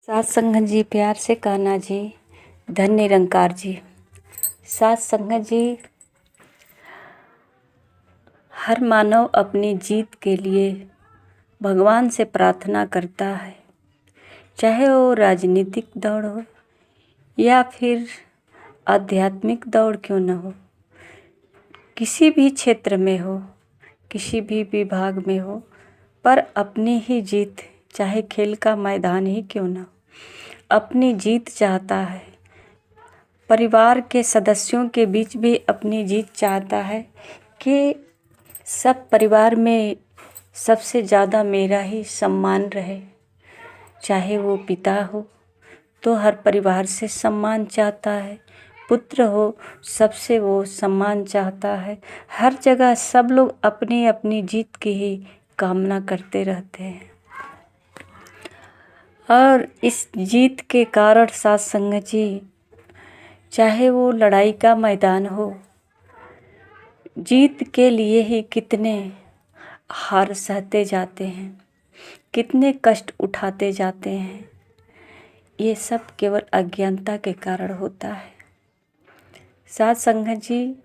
सात संगत जी, प्यार से कहना जी, धन निरंकार जी। सात संगत जी, हर मानव अपनी जीत के लिए भगवान से प्रार्थना करता है, चाहे वो राजनीतिक दौड़ हो या फिर आध्यात्मिक दौड़ क्यों न हो, किसी भी क्षेत्र में हो, किसी भी विभाग में हो, पर अपनी ही जीत, चाहे खेल का मैदान ही क्यों न हो, अपनी जीत चाहता है। परिवार के सदस्यों के बीच भी अपनी जीत चाहता है कि सब परिवार में सबसे ज़्यादा मेरा ही सम्मान रहे। चाहे वो पिता हो तो हर परिवार से सम्मान चाहता है, पुत्र हो सबसे वो सम्मान चाहता है। हर जगह सब लोग अपनी अपनी जीत की ही कामना करते रहते हैं और इस जीत के कारण साथ संगत जी, चाहे वो लड़ाई का मैदान हो, जीत के लिए ही कितने हार सहते जाते हैं, कितने कष्ट उठाते जाते हैं। ये सब केवल अज्ञानता के कारण होता है। साथ संगत जी,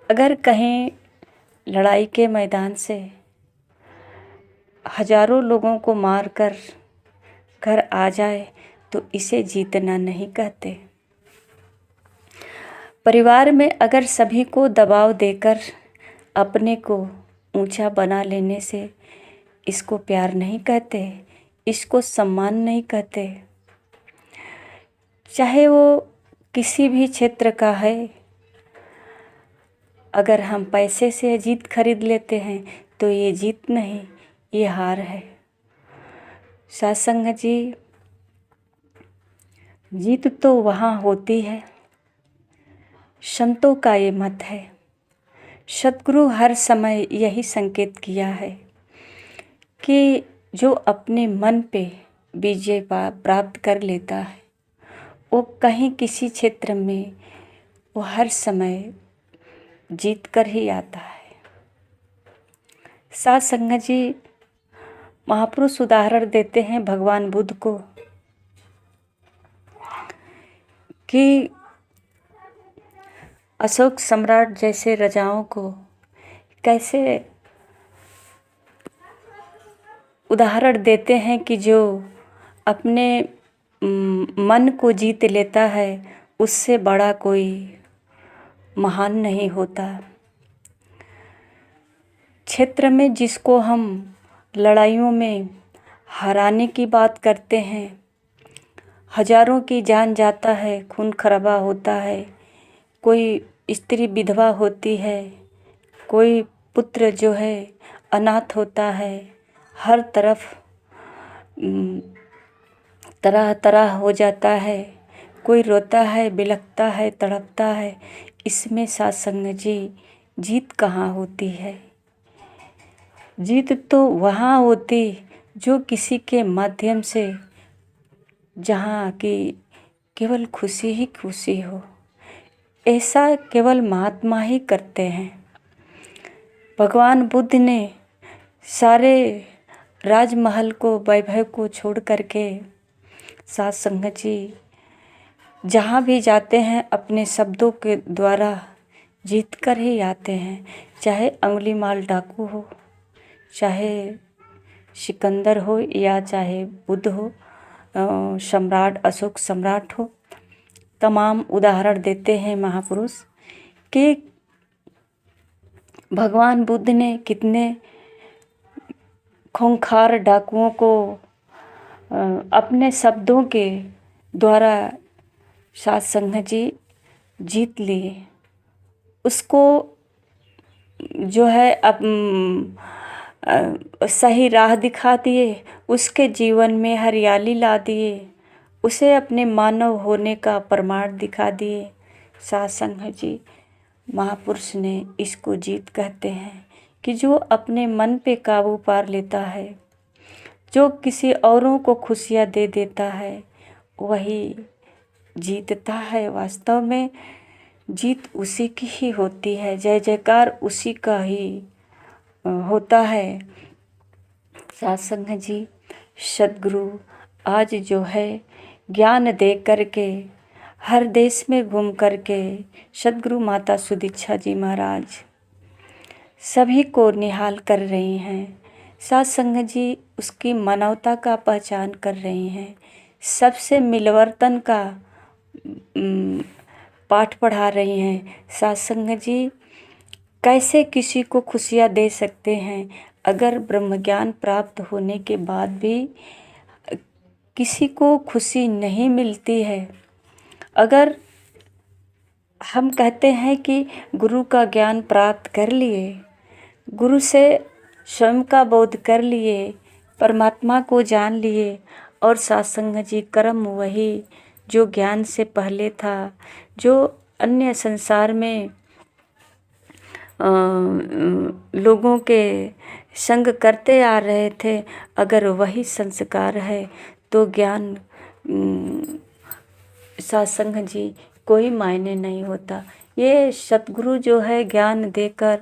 अगर कहीं लड़ाई के मैदान से हजारों लोगों को मारकर घर आ जाए तो इसे जीतना नहीं कहते। परिवार में अगर सभी को दबाव देकर अपने को ऊंचा बना लेने से इसको प्यार नहीं कहते, इसको सम्मान नहीं कहते। चाहे वो किसी भी क्षेत्र का है, अगर हम पैसे से जीत खरीद लेते हैं तो ये जीत नहीं, ये हार है। साथ संगत जी, जीत तो वहाँ होती है, संतों का ये मत है। सद्गुरु हर समय यही संकेत किया है कि जो अपने मन पे विजय प्राप्त कर लेता है, वो कहीं किसी क्षेत्र में वो हर समय जीत कर ही आता है। साथ संगत जी, महापुरुष उदाहरण देते हैं भगवान बुद्ध को कि अशोक सम्राट जैसे राजाओं को कैसे उदाहरण देते हैं कि जो अपने मन को जीत लेता है उससे बड़ा कोई महान नहीं होता। क्षेत्र में जिसको हम लड़ाइयों में हराने की बात करते हैं, हजारों की जान जाता है, खून खराबा होता है, कोई स्त्री विधवा होती है, कोई पुत्र जो है अनाथ होता है, हर तरफ तरह तरह हो जाता है, कोई रोता है, बिलखता है, तड़पता है। इसमें साथ संगत जी, जीत कहाँ होती है? जीत तो वहाँ होती जो किसी के माध्यम से, जहाँ की केवल खुशी ही खुशी हो। ऐसा केवल महात्मा ही करते हैं। भगवान बुद्ध ने सारे राजमहल को, वैभव को छोड़ करके साथ संगत जी जहाँ भी जाते हैं अपने शब्दों के द्वारा जीत कर ही आते हैं। चाहे अंगुलीमाल डाकू हो, चाहे सिकंदर हो या चाहे बुद्ध हो, सम्राट अशोक सम्राट हो, तमाम उदाहरण देते हैं महापुरुष कि भगवान बुद्ध ने कितने खूंखार डाकुओं को अपने शब्दों के द्वारा साथ संगत जी जीत लिए। उसको जो है अब सही राह दिखा दिए, उसके जीवन में हरियाली ला दिए, उसे अपने मानव होने का प्रमाण दिखा दिए। साथ संगत जी, महापुरुष ने इसको जीत कहते हैं कि जो अपने मन पे काबू पार लेता है, जो किसी औरों को खुशियाँ दे देता है, वही जीतता है। वास्तव में जीत उसी की ही होती है, जय जयकार उसी का ही होता है। साथ संगत जी, सद्गुरु आज जो है ज्ञान दे करके हर देश में घूम करके सद्गुरु माता सुदीक्षा जी महाराज सभी को निहाल कर रही हैं। साथ संगत जी उसकी मानवता का पहचान कर रही हैं, सबसे मिलवर्तन का पाठ पढ़ा रही हैं। साथ संगत जी कैसे किसी को खुशियाँ दे सकते हैं अगर ब्रह्म ज्ञान प्राप्त होने के बाद भी किसी को खुशी नहीं मिलती है। अगर हम कहते हैं कि गुरु का ज्ञान प्राप्त कर लिए, गुरु से स्वयं का बोध कर लिए, परमात्मा को जान लिए और सत्संग जी कर्म वही जो ज्ञान से पहले था, जो अन्य संसार में लोगों के संग करते आ रहे थे, अगर वही संस्कार है तो ज्ञान सत्संग जी कोई मायने नहीं होता। ये सतगुरु जो है ज्ञान देकर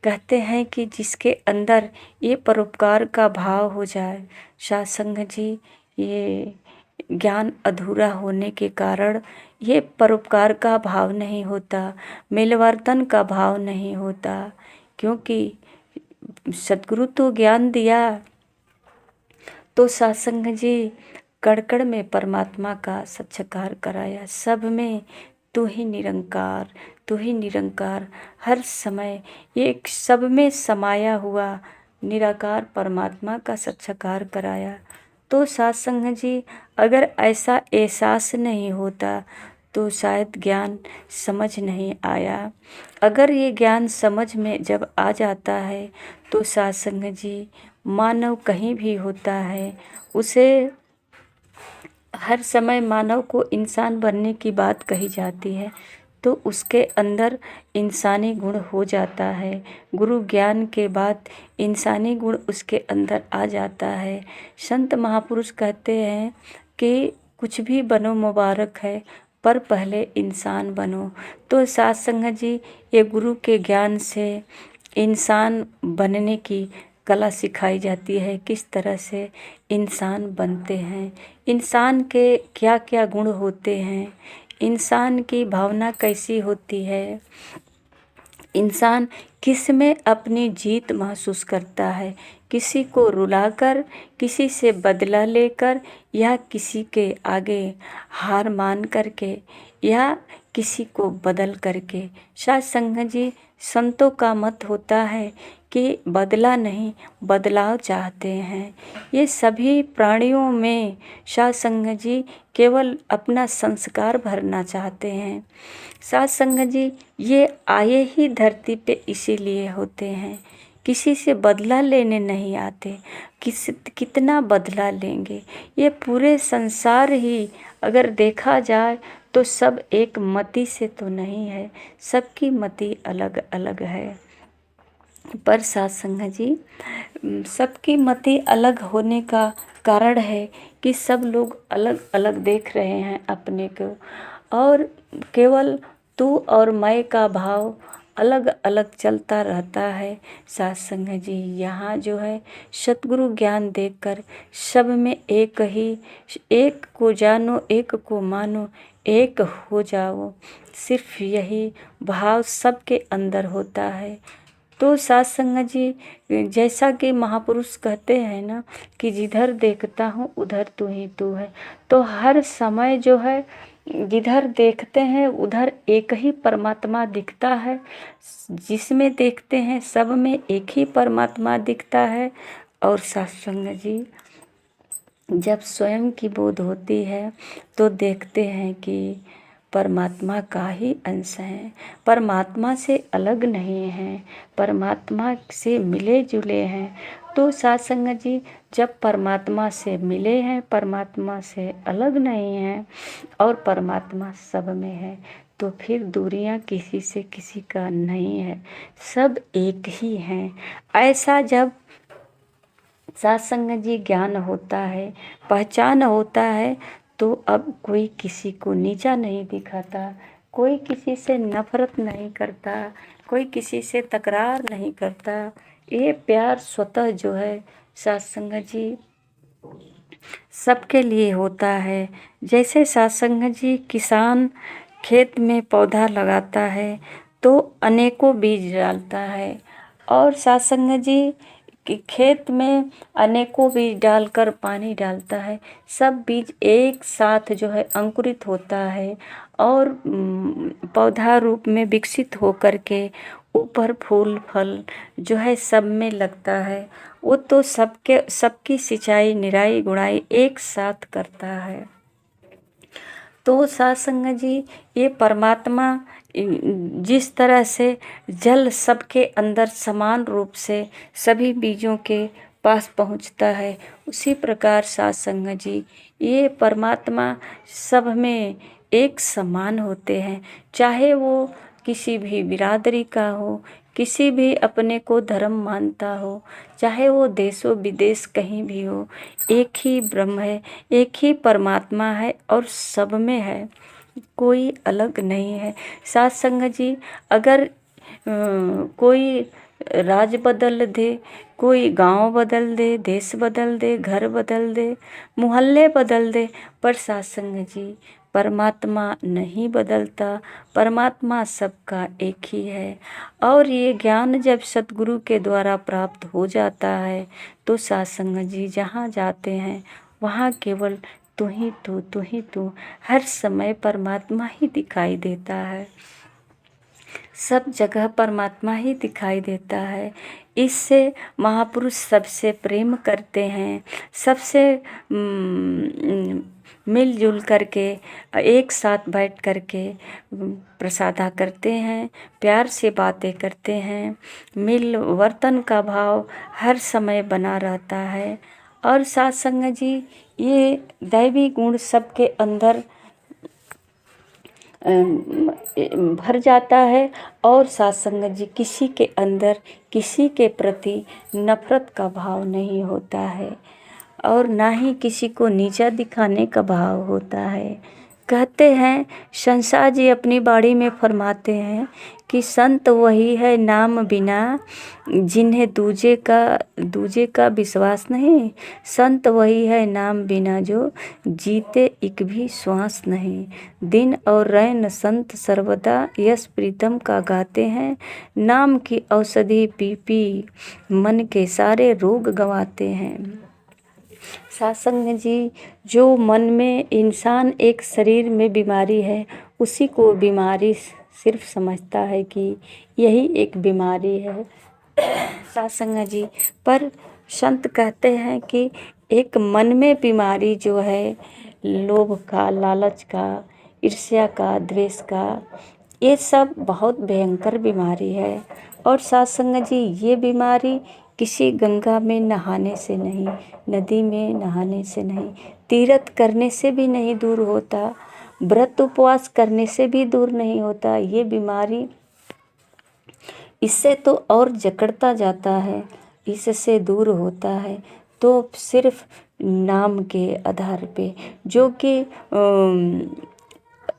कहते हैं कि जिसके अंदर ये परोपकार का भाव हो जाए, सत्संग जी ये ज्ञान अधूरा होने के कारण ये परोपकार का भाव नहीं होता, मिलवर्तन का भाव नहीं होता, क्योंकि सतगुरु तो ज्ञान दिया तो सत्संग जी कड़ में परमात्मा का साक्षात्कार कराया। सब में तू ही निरंकार, तू ही निरंकार, हर समय एक सब में समाया हुआ निराकार परमात्मा का साक्षात्कार कराया। तो सत्संग जी अगर ऐसा एहसास नहीं होता तो शायद ज्ञान समझ नहीं आया। अगर ये ज्ञान समझ में जब आ जाता है तो सत्संग जी मानव कहीं भी होता है, उसे हर समय मानव को इंसान बनने की बात कही जाती है तो उसके अंदर इंसानी गुण हो जाता है। गुरु ज्ञान के बाद इंसानी गुण उसके अंदर आ जाता है। संत महापुरुष कहते हैं कि कुछ भी बनो मुबारक है, पर पहले इंसान बनो। तो सत्संग जी ये गुरु के ज्ञान से इंसान बनने की कला सिखाई जाती है, किस तरह से इंसान बनते हैं, इंसान के क्या क्या गुण होते हैं, इंसान की भावना कैसी होती है, इंसान किस में अपनी जीत महसूस करता है, किसी को रुलाकर, किसी से बदला लेकर, या किसी के आगे हार मान करके, या किसी को बदल करके। सत्संग जी संतों का मत होता है कि बदला नहीं, बदलाव चाहते हैं। ये सभी प्राणियों में सत्संग जी केवल अपना संस्कार भरना चाहते हैं। सत्संग जी ये आए ही धरती पे इसीलिए होते हैं, किसी से बदला लेने नहीं आते। कितना बदला लेंगे, ये पूरे संसार ही अगर देखा जाए तो सब एक मति से तो नहीं है, सबकी मति अलग अलग है। पर सत्संग जी सबकी मति अलग होने का कारण है कि सब लोग अलग अलग देख रहे हैं अपने को, और केवल तू और मैं का भाव अलग अलग चलता रहता है। सत्संग जी यहाँ जो है सतगुरु ज्ञान देकर सब में एक ही, एक को जानो, एक को मानो, एक हो जाओ, सिर्फ यही भाव सबके अंदर होता है। तो सत्संग जी जैसा कि महापुरुष कहते हैं ना कि जिधर देखता हूँ उधर तू ही तू है, तो हर समय जो है जिधर देखते हैं उधर एक ही परमात्मा दिखता है, जिसमें देखते हैं सब में एक ही परमात्मा दिखता है। और सत्संग जी जब स्वयं की बोध होती है तो देखते हैं कि परमात्मा का ही अंश है, परमात्मा से अलग नहीं हैं, परमात्मा से मिले जुले हैं। तो सत्संग जी जब परमात्मा से मिले हैं, परमात्मा से अलग नहीं हैं और परमात्मा सब में है, तो फिर दूरियां किसी से किसी का नहीं है, सब एक ही हैं। ऐसा जब सत्संग जी ज्ञान होता है, पहचान होता है, तो अब कोई किसी को नीचा नहीं दिखाता, कोई किसी से नफरत नहीं करता, कोई किसी से तकरार नहीं करता। ये प्यार स्वतः जो है सत्संग जी सबके लिए होता है। जैसे सत्संग जी किसान खेत में पौधा लगाता है तो अनेकों बीज डालता है, और सत्संग जी कि खेत में अनेकों बीज डालकर पानी डालता है। सब बीज एक साथ जो है अंकुरित होता है और पौधा रूप में विकसित होकर के ऊपर फूल फल जो है सब में लगता है। वो तो सबकी सिंचाई निराई गुड़ाई एक साथ करता है। तो सत्संग जी ये परमात्मा जिस तरह से जल सबके अंदर समान रूप से सभी बीजों के पास पहुंचता है, उसी प्रकार सत्संग जी ये परमात्मा सब में एक समान होते हैं। चाहे वो किसी भी बिरादरी का हो, किसी भी अपने को धर्म मानता हो, चाहे वो देशों विदेश कहीं भी हो, एक ही ब्रह्म है, एक ही परमात्मा है और सब में है, कोई अलग नहीं है। सत्संग जी अगर कोई राज बदल दे, कोई गांव बदल दे, देश बदल दे, घर बदल दे, मोहल्ले बदल दे, पर सत्संग जी परमात्मा नहीं बदलता। परमात्मा सबका एक ही है। और ये ज्ञान जब सतगुरु के द्वारा प्राप्त हो जाता है तो सत्संग जी जहाँ जाते हैं वहाँ केवल तू ही तू हर समय परमात्मा ही दिखाई देता है। सब जगह परमात्मा ही दिखाई देता है। इससे महापुरुष सबसे प्रेम करते हैं, सबसे मिलजुल करके एक साथ बैठ करके प्रसादा करते हैं, प्यार से बातें करते हैं, मिल वर्तन का भाव हर समय बना रहता है। और सत्संग जी ये दैवी गुण सबके अंदर भर जाता है, और सत्संग जी किसी के अंदर किसी के प्रति नफरत का भाव नहीं होता है, और ना ही किसी को नीचा दिखाने का भाव होता है। कहते हैं संसार जी अपनी बाड़ी में फरमाते हैं कि संत वही है नाम बिना जिन्हें दूजे का विश्वास नहीं। संत वही है नाम बिना जो जीते एक भी श्वास नहीं। दिन और रैन संत सर्वदा यश प्रीतम का गाते हैं। नाम की औषधि पी पी मन के सारे रोग गंवाते हैं। सत्संग जी जो मन में इंसान एक शरीर में बीमारी है, उसी को बीमारी सिर्फ समझता है कि यही एक बीमारी है सत्संग जी। पर संत कहते हैं कि एक मन में बीमारी जो है लोभ का, लालच का, ईर्ष्या का, द्वेष का, ये सब बहुत भयंकर बीमारी है। और सत्संग जी ये बीमारी किसी गंगा में नहाने से नहीं, नदी में नहाने से नहीं, तीर्थ करने से भी नहीं दूर होता, व्रत उपवास करने से भी दूर नहीं होता। ये बीमारी इससे तो और जकड़ता जाता है, इससे दूर होता है तो सिर्फ नाम के आधार पे, जो कि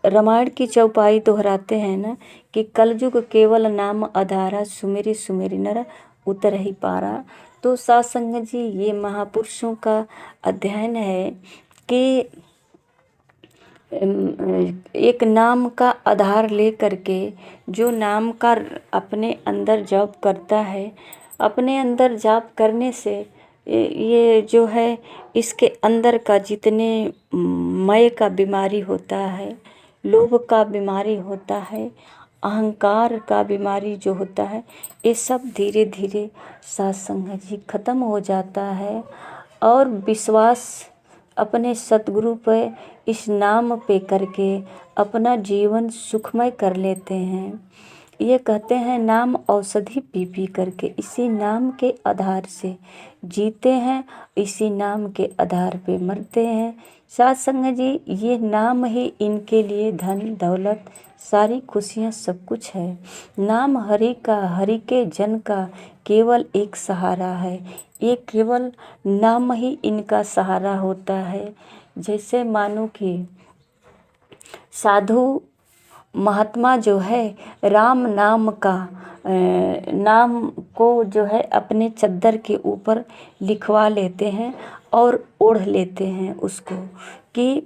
रामायण की चौपाई दोहराते हैं ना कि कलयुग केवल नाम आधारा, सुमेरी सुमेरी नर उतर ही पारा। तो सत्संग जी ये महापुरुषों का अध्ययन है कि एक नाम का आधार ले करके जो नाम का अपने अंदर जाप करता है, अपने अंदर जाप करने से ये जो है इसके अंदर का जितने मय का बीमारी होता है, लोभ का बीमारी होता है, अहंकार का बीमारी जो होता है, ये सब धीरे धीरे सत्संग जी खत्म हो जाता है। और विश्वास अपने सतगुरु पे, इस नाम पे करके अपना जीवन सुखमय कर लेते हैं। ये कहते हैं नाम औषधि पी पी करके इसी नाम के आधार से जीते हैं, इसी नाम के आधार पे मरते हैं। सत्संग जी ये नाम ही इनके लिए धन दौलत सारी खुशियाँ सब कुछ है। नाम हरि का, हरि के जन का केवल एक सहारा है। ये केवल नाम ही इनका सहारा होता है। जैसे मानो कि साधु महात्मा जो है राम नाम का नाम को जो है अपने चद्दर के ऊपर लिखवा लेते हैं और ओढ़ लेते हैं उसको, कि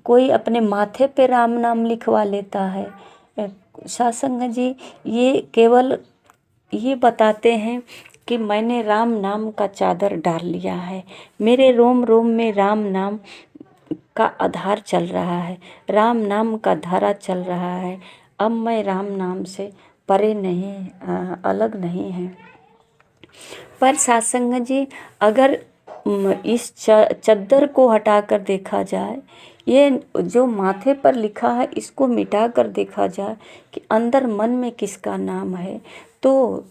कोई अपने माथे पे राम नाम लिखवा लेता है। साध संगत जी ये केवल ये बताते हैं कि मैंने राम नाम का चादर डाल लिया है, मेरे रोम रोम में राम नाम का आधार चल रहा है, राम नाम का धारा चल रहा है। अब मैं राम नाम से परे नहीं, अलग नहीं है। पर साध संगत जी अगर इस चद्दर को हटाकर देखा जाए, ये जो माथे पर लिखा है इसको मिटा कर देखा जाए कि अंदर मन में किसका नाम है, तो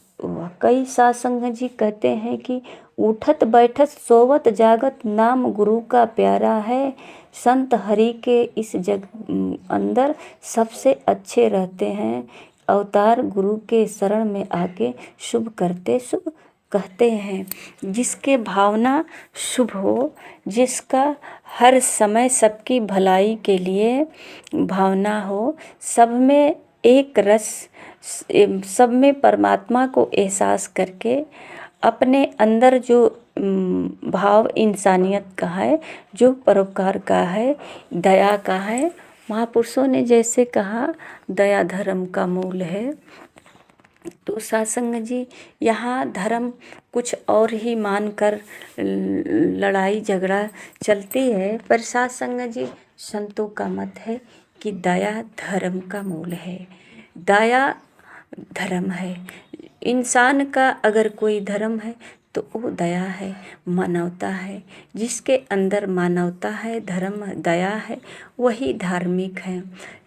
कई साध संगत जी कहते हैं कि उठत बैठत सोवत जागत नाम गुरु का प्यारा है, संत हरि के इस जग अंदर सबसे अच्छे रहते हैं, अवतार गुरु के शरण में आके शुभ करते शुभ कहते हैं। जिसके भावना शुभ हो, जिसका हर समय सबकी भलाई के लिए भावना हो, सब में एक रस, सब में परमात्मा को एहसास करके अपने अंदर जो भाव इंसानियत का है, जो परोपकार का है, दया का है, महापुरुषों ने जैसे कहा दया धर्म का मूल है। तो साध संगत जी यहाँ धर्म कुछ और ही मानकर लड़ाई झगड़ा चलती है, पर साध संगत जी संतों का मत है कि दया धर्म का मूल है, दया धर्म है। इंसान का अगर कोई धर्म है तो वो दया है, मानवता है। जिसके अंदर मानवता है, धर्म दया है, वही धार्मिक है।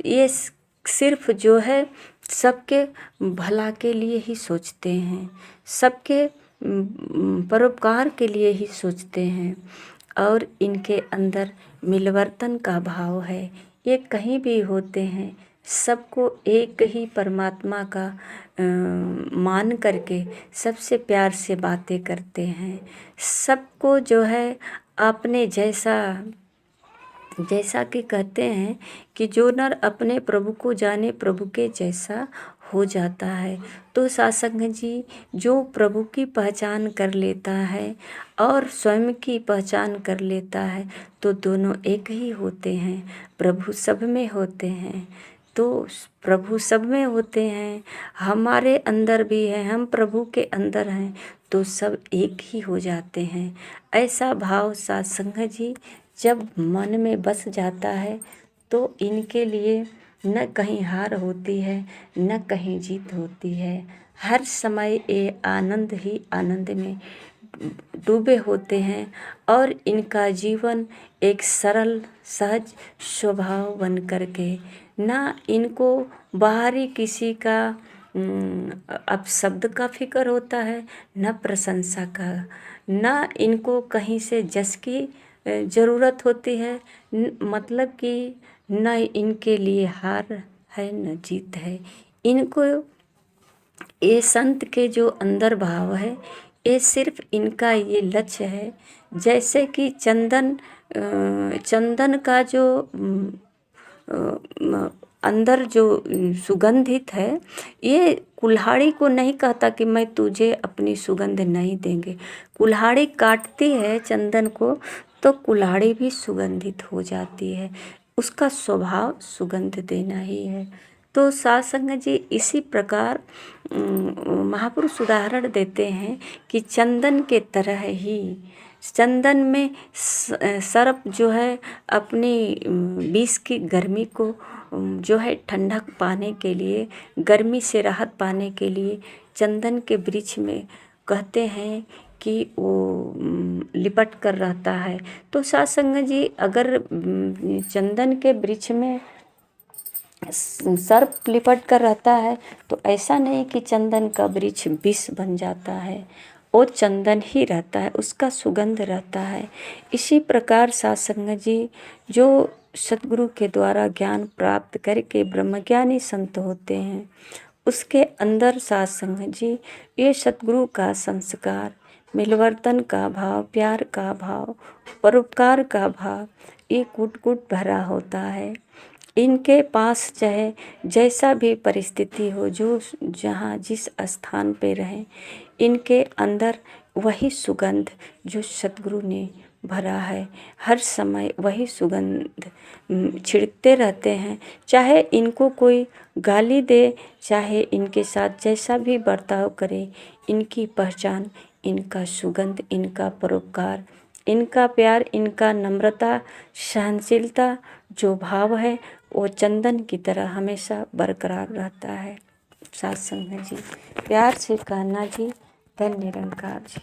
ये सिर्फ जो है सबके भला के लिए ही सोचते हैं, सबके परोपकार के लिए ही सोचते हैं, और इनके अंदर मिलवर्तन का भाव है। ये कहीं भी होते हैं, सबको एक ही परमात्मा का मान करके सबसे प्यार से बातें करते हैं। सबको जो है अपने जैसा कि कहते हैं कि जो नर अपने प्रभु को जाने प्रभु के जैसा हो जाता है। तो साध संगत जी जो प्रभु की पहचान कर लेता है और स्वयं की पहचान कर लेता है, तो दोनों एक ही होते हैं। प्रभु सब में होते हैं, तो प्रभु सब में होते हैं, हमारे अंदर भी है, हम प्रभु के अंदर हैं, तो सब एक ही हो जाते हैं। ऐसा भाव साध संगत जी जब मन में बस जाता है, तो इनके लिए न कहीं हार होती है, न कहीं जीत होती है। हर समय ये आनंद ही आनंद में डूबे होते हैं, और इनका जीवन एक सरल सहज स्वभाव बन करके, ना इनको बाहरी किसी का अपशब्द का फिक्र होता है, न प्रशंसा का, न इनको कहीं से जस की ज़रूरत होती है, मतलब कि न इनके लिए हार है न जीत है। इनको ये संत के जो अंदर भाव है, ये सिर्फ इनका ये लक्ष्य है। जैसे कि चंदन का जो अंदर जो सुगंधित है, ये कुल्हाड़ी को नहीं कहता कि मैं तुझे अपनी सुगंध नहीं देंगे। कुल्हाड़ी काटती है चंदन को, तो कुल्हाड़ी भी सुगंधित हो जाती है, उसका स्वभाव सुगंध देना ही है। तो साध संगत जी इसी प्रकार महापुरुष उदाहरण देते हैं कि चंदन के तरह ही, चंदन में सर्प जो है अपनी विष की गर्मी को जो है ठंडक पाने के लिए, गर्मी से राहत पाने के लिए चंदन के वृक्ष में कहते हैं कि वो लिपट कर रहता है। तो साध संगत जी अगर चंदन के वृक्ष में सर्प लिपट कर रहता है, तो ऐसा नहीं कि चंदन का वृक्ष विष बन जाता है, वो चंदन ही रहता है, उसका सुगंध रहता है। इसी प्रकार साध संगत जी जो सतगुरु के द्वारा ज्ञान प्राप्त करके ब्रह्मज्ञानी संत होते हैं, उसके अंदर साध संगत जी ये सतगुरु का संस्कार, मिलवर्तन का भाव, प्यार का भाव, परोपकार का भाव, ये कूट कूट भरा होता है। इनके पास चाहे जैसा भी परिस्थिति हो, जो जहाँ जिस स्थान पे रहें, इनके अंदर वही सुगंध जो सतगुरु ने भरा है। हर समय वही सुगंध छिड़कते रहते हैं, चाहे इनको कोई गाली दे, चाहे इनके साथ जैसा भी बर्ताव करे, इनकी पहचान इनका सुगंध, इनका परोपकार, इनका प्यार, इनका नम्रता, सहनशीलता जो भाव है वो चंदन की तरह हमेशा बरकरार रहता है। साथ संगत जी, प्यार से कहना जी, धन निरंकार जी।